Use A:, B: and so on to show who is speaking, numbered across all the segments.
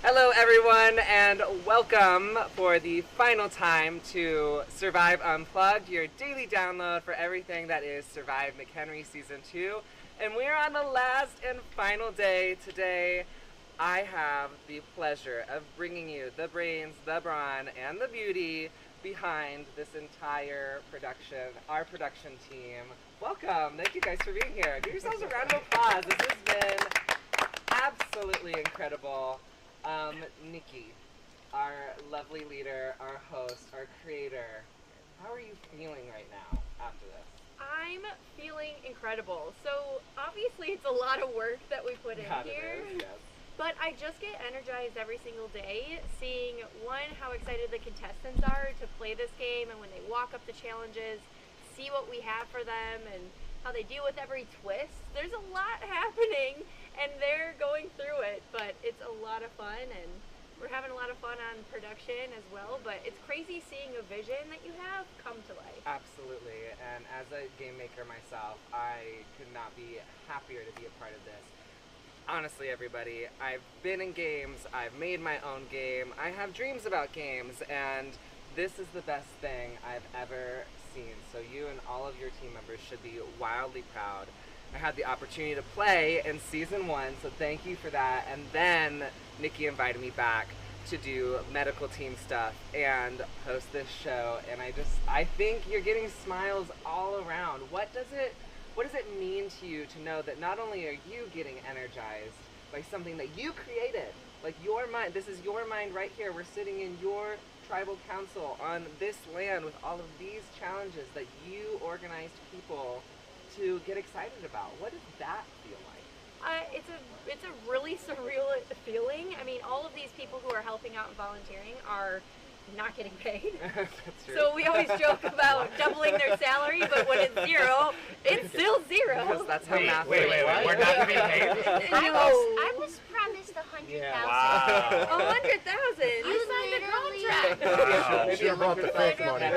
A: Hello everyone, and welcome for the final time to Survive Unplugged, your daily download for everything that is Survive McHenry Season 2. And we're on the last and final day today. I have the pleasure of bringing you the brains, the brawn, and the beauty behind this entire production, our production team. Welcome! Thank you guys for being here. Give yourselves a round of applause. This has been absolutely incredible. Nikki, our lovely leader, our host, our creator, how are you feeling right now after this?
B: I'm feeling incredible. So obviously it's a lot of work that we put in here,
A: yes.
B: But I just get energized every single day seeing, one, how excited the contestants are to play this game, and when they walk up the challenges, see what we have for them and how they deal with every twist. There's a lot happening and they're going through it, but it's a lot of fun, and we're having a lot of fun on production as well. But it's crazy seeing a vision that you have come to life.
A: Absolutely, and as a game maker myself, I could not be happier to be a part of this. Honestly, everybody, I've been in games, I've made my own game, I have dreams about games, and this is the best thing I've ever seen. So you and all of your team members should be wildly proud. I had the opportunity to play in Season 1, so thank you for that. And then Nikki invited me back to do medical team stuff and host this show. And I think you're getting smiles all around. What does it mean to you to know that not only are you getting energized by something that you created, like your mind, this is your mind right here. We're sitting in your tribal council on this land with all of these challenges that you organized people to get excited about. What does that feel like?
B: It's a really surreal feeling. I mean, all of these people who are helping out and volunteering are not getting paid.
A: That's true.
B: So we always joke about doubling their salary, but when it's zero, it's still zero.
A: Because that's how math
C: Wait, we're not being paid?
D: I was promised 100,000.
C: Wow.
B: 100,000. You signed a contract.
C: Wow.
D: You
C: Should have brought the fake money.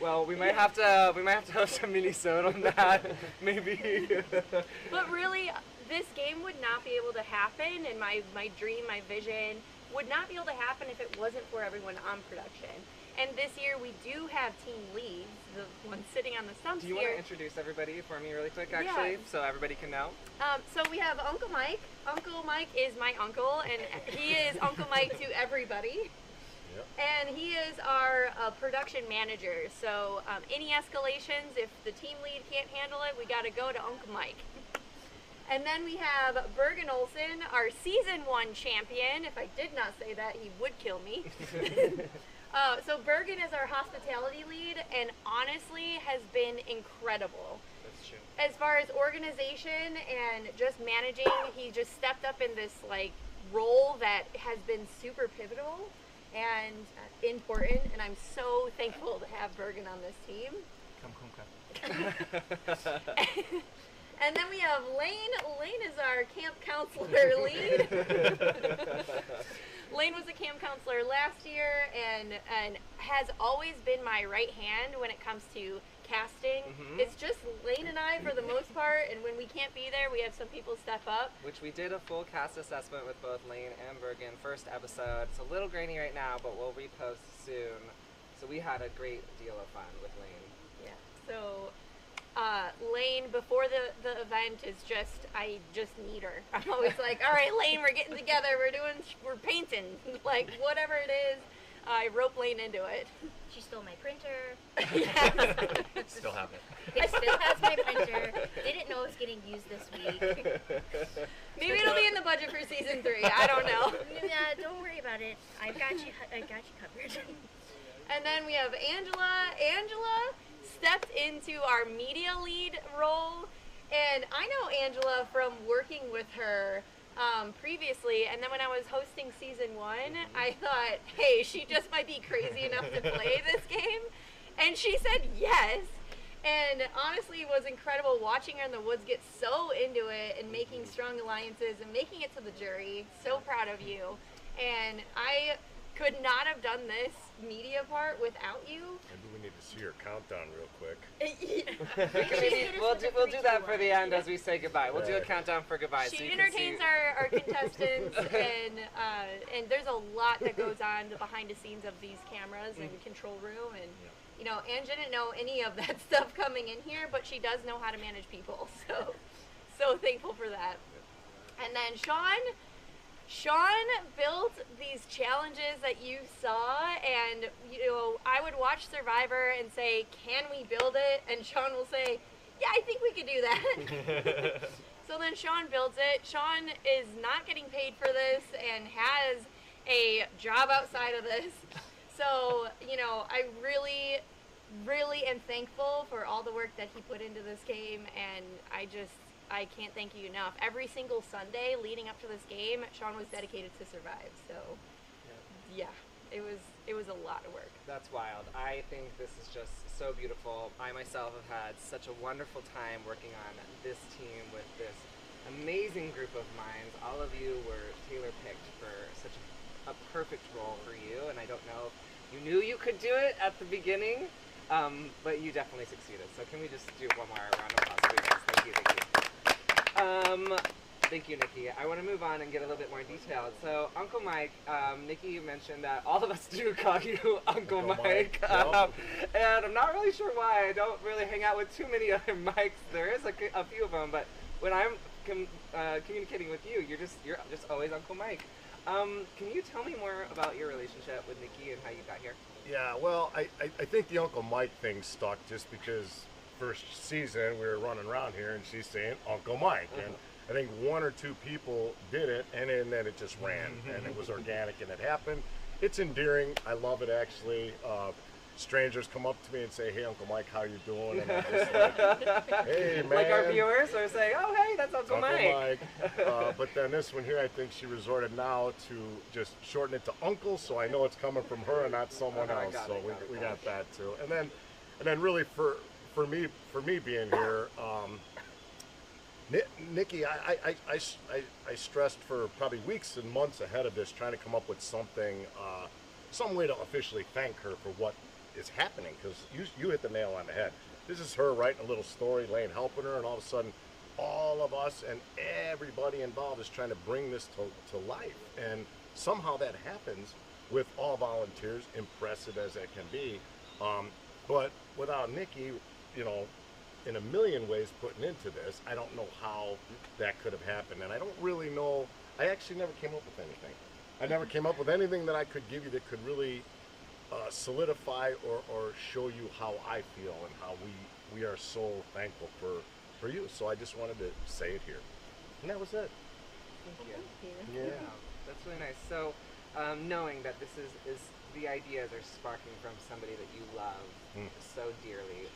A: Well, we might have to host a mini-sode on that, maybe.
B: But really, this game would not be able to happen, and my dream, my vision, would not be able to happen if it wasn't for everyone on production. And this year we do have team leads, the one sitting on the stumps
A: Do you
B: here.
A: want to introduce everybody for me really quick, actually,
B: Yeah.
A: so everybody can know?
B: So we have Uncle Mike. Uncle Mike is my uncle, and he is Uncle Mike to everybody.
C: Yep.
B: And he is our production manager. So any escalations, if the team lead can't handle it, we got to go to Uncle Mike. And then we have Bergen Olsen, our Season 1 champion. If I did not say that, he would kill me. So Bergen is our hospitality lead, and honestly has been incredible.
A: That's true.
B: As far as organization and just managing, he just stepped up in this role that has been super pivotal and important, and I'm so thankful to have Bergen on this team.
A: Come.
B: And then we have Lane. Lane is our camp counselor lead. Lane was a camp counselor last year and has always been my right hand when it comes to casting.
A: Mm-hmm.
B: It's just Lane and I for the most part, and when we can't be there, we have some people step up.
A: Which we did a full cast assessment with both Lane and Bergen. First episode. It's a little grainy right now, but we'll repost soon. So we had a great deal of fun with Lane.
B: Yeah. So Lane, before the event, is I just need her. I'm always like, all right, Lane, we're getting together, we're painting, whatever it is. I rope Lane into it.
D: She stole my printer.
C: Still have it.
D: It still has my printer. Didn't know it was getting used this week.
B: Maybe it'll be in the budget for Season 3. I don't know.
D: Nah, don't worry about it. I got you covered.
B: And then we have Angela. Angela stepped into our media lead role, and I know Angela from working with her previously, and then when I was hosting Season 1, I thought, hey, she just might be crazy enough to play this game, and she said yes. And honestly, it was incredible watching her in the woods get so into it and making strong alliances and making it to the jury. So proud of you. And I could not have done this media part without you.
E: Maybe we need to see your countdown real quick.
A: We'll do that for the end as we say goodbye. We'll do a
E: Right.
A: countdown for goodbye.
B: She
A: so you can
B: entertains
A: see.
B: our contestants, and there's a lot that goes on behind the scenes of these cameras and control room, and you know, Ange didn't know any of that stuff coming in here, but she does know how to manage people, so thankful for that. And then Sean built these challenges that you saw, and you know, I would watch Survivor and say, "Can we build it?" And Sean will say, "Yeah, I think we could do that." So then Sean builds it. Sean is not getting paid for this and has a job outside of this. So, you know, I really, really am thankful for all the work that he put into this game, and I can't thank you enough. Every single Sunday leading up to this game, Sean was dedicated to survive. So, yeah, it was a lot of work.
A: That's wild. I think this is just so beautiful. I myself have had such a wonderful time working on this team with this amazing group of minds. All of you were tailor-picked for such a perfect role for you, and I don't know if you knew you could do it at the beginning, but you definitely succeeded. So can we just do one more round of applause for you guys? Thank you, thank you. Thank you, Nikki. I want to move on and get a little bit more detailed. So, Uncle Mike, Nikki mentioned that all of us do call you Uncle Mike.
E: Yep.
A: And I'm not really sure why. I don't really hang out with too many other Mikes. There is a few of them, but when I'm communicating with you, you're just always Uncle Mike. Can you tell me more about your relationship with Nikki and how you got here?
E: Yeah, well, I think the Uncle Mike thing stuck just because first season we were running around here and she's saying Uncle Mike. And I think one or two people did it, and then it just ran, and it was organic, and it happened. It's endearing. I love it, actually. Strangers come up to me and say, "Hey, Uncle Mike, how you doing?" And I'm just like, "Hey, man."
A: Like our viewers are saying, "Oh, hey, that's Uncle Mike."
E: But then this one here, I think she resorted now to just shorten it to Uncle, so I know it's coming from her and not someone else.
A: got
E: So
A: it,
E: we got that too. And then really for me being here. Nikki, I stressed for probably weeks and months ahead of this, trying to come up with something, some way to officially thank her for what is happening, because you hit the nail on the head. This is her writing a little story, Lane helping her, and all of a sudden, all of us and everybody involved is trying to bring this to life. And somehow that happens with all volunteers, impressive as that can be. But without Nikki, you know, in a million ways putting into this, I don't know how that could have happened. And I don't really know, I actually never came up with anything. I never came up with anything that I could give you that could really solidify or show you how I feel and how we are so thankful for you. So I just wanted to say it here. And that was it.
A: Thank you.
B: Thank you.
E: Yeah.
A: That's really nice. So, knowing that this is the ideas are sparking from somebody that you love so dearly,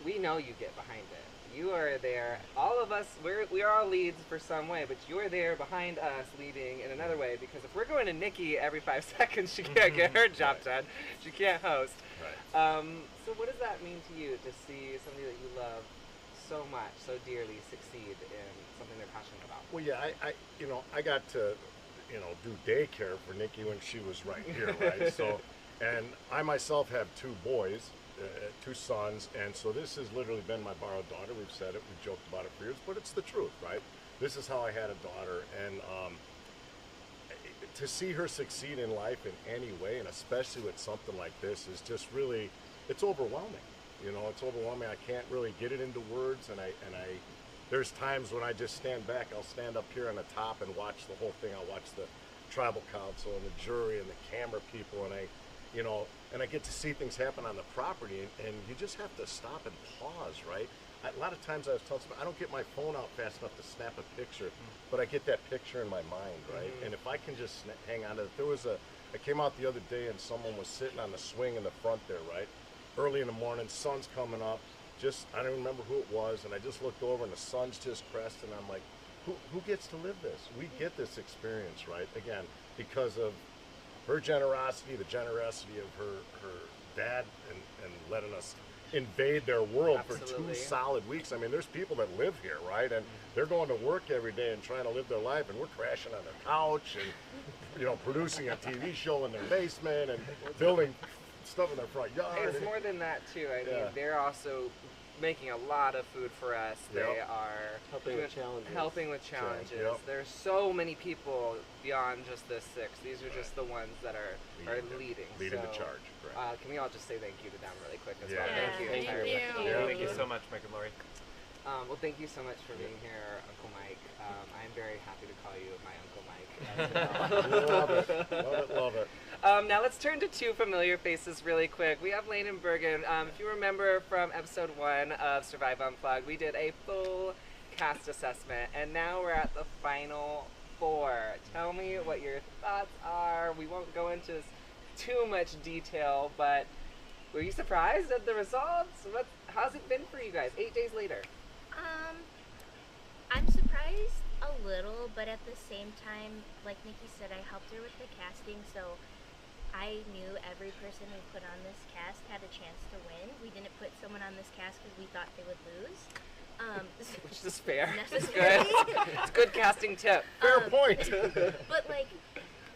A: we know you get behind it. You are there. All of us, we are all leads for some way, but you are there behind us leading in another way, because if we're going to Nikki every 5 seconds, she can't get her job done. She can't host.
E: Right.
A: So what does that mean to you to see somebody that you love so much, so dearly succeed in something they're passionate about?
E: Well, yeah, I got to, do daycare for Nikki when she was right here, right? So, and I myself have 2 boys, 2 sons, and so this has literally been my borrowed daughter. We've said it, we've joked about it for years, but it's the truth, right? This is how I had a daughter, and to see her succeed in life in any way, and especially with something like this, is just really, it's overwhelming. It's overwhelming. I can't really get it into words, and I there's times when I just stand back. I'll stand up here on the top and watch the whole thing. I'll watch the tribal council and the jury and the camera people, and I get to see things happen on the property, and you just have to stop and pause, right? A lot of times I was telling somebody, I don't get my phone out fast enough to snap a picture, but I get that picture in my mind, right? And if I can just hang on to it. I came out the other day and someone was sitting on the swing in the front there, right? Early in the morning, sun's coming up, I don't remember who it was, and I just looked over and the sun's just pressed, and I'm like, who gets to live this? We get this experience, right? Again, because of her generosity, the generosity of her dad, and letting us invade their world for
A: Absolutely.
E: 2 solid weeks. I mean, there's people that live here, right? And they're going to work every day and trying to live their life, and we're crashing on their couch and, producing a TV show in their basement and building stuff in their front yard.
A: It's more than that too. I mean,
E: Yeah.
A: they're also making a lot of food for us. They
E: Yep.
A: are
F: Helping with challenges.
A: Helping with challenges.
E: Yep.
A: There's so many people beyond just this 6. These are just the ones that are leading.
E: Leading the
A: So,
E: charge. Correct.
A: can we all just say thank you to them really quick as
E: Yeah.
A: well? Thank you.
B: Thank
A: entire
B: you.
A: bunch.
E: Yeah.
C: Thank you so much, Mike and Lori.
A: Well, thank you so much for being here, Uncle Mike. I'm very happy to call you my Uncle Mike. as well.
E: Love it. Love it. Love it.
A: Now let's turn to 2 familiar faces really quick. We have Lane and Bergen. If you remember from episode 1 of Survive Unplugged, we did a full cast assessment, and now we're at the final 4. Tell me what your thoughts are. We won't go into too much detail, but were you surprised at the results? How's it been for you guys 8 days later?
D: I'm surprised a little, but at the same time, like Nikki said, I helped her with the casting, so I knew every person we put on this cast had a chance to win. We didn't put someone on this cast because we thought they would lose.
A: Which is fair. It's
D: Necessary.
A: good. It's a good casting tip.
E: Fair point.
D: But like,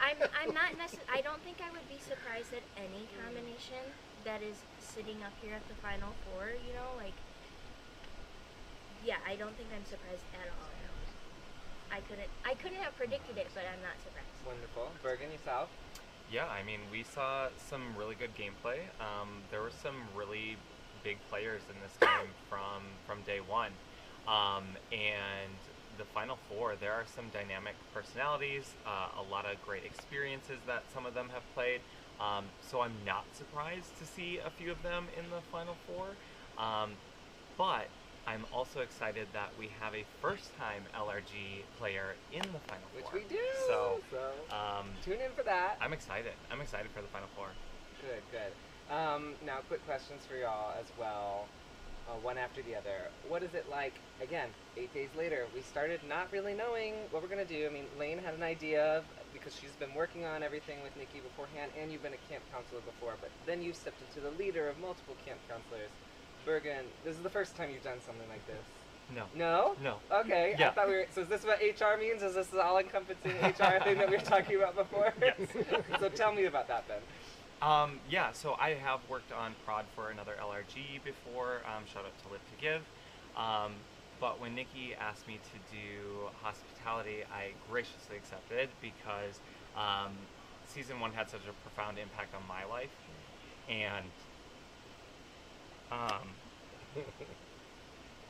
D: I'm not I don't think I would be surprised at any combination that is sitting up here at the final 4. Yeah, I don't think I'm surprised at all. I couldn't have predicted it, but I'm not surprised.
A: Wonderful. Bergen, yourself?
C: Yeah, I mean, we saw some really good gameplay. There were some really big players in this game from day 1. And the final 4, there are some dynamic personalities, a lot of great experiences that some of them have played. So I'm not surprised to see a few of them in the final 4. But I'm also excited that we have a first-time LRG player in the final 4.
A: Which we do.
C: So,
A: tune in for that.
C: I'm excited. I'm excited for the final 4.
A: Good, good. Now, quick questions for y'all as well, one after the other. What is it like, again, 8 days later, we started not really knowing what we're going to do. I mean, Lane had an idea because she's been working on everything with Nikki beforehand, and you've been a camp counselor before, but then you stepped into the leader of multiple camp counselors. Bergen, this is the first time you've done something like this.
C: No.
A: No?
C: No.
A: Okay.
C: Yeah.
A: I thought so is this what HR means? Is this the all-encompassing HR thing that we were talking about before?
C: Yes.
A: So tell me about that then.
C: Yeah, so I have worked on prod for another LRG before. Shout out to Live to Give. But when Nikki asked me to do hospitality, I graciously accepted because season 1 had such a profound impact on my life, and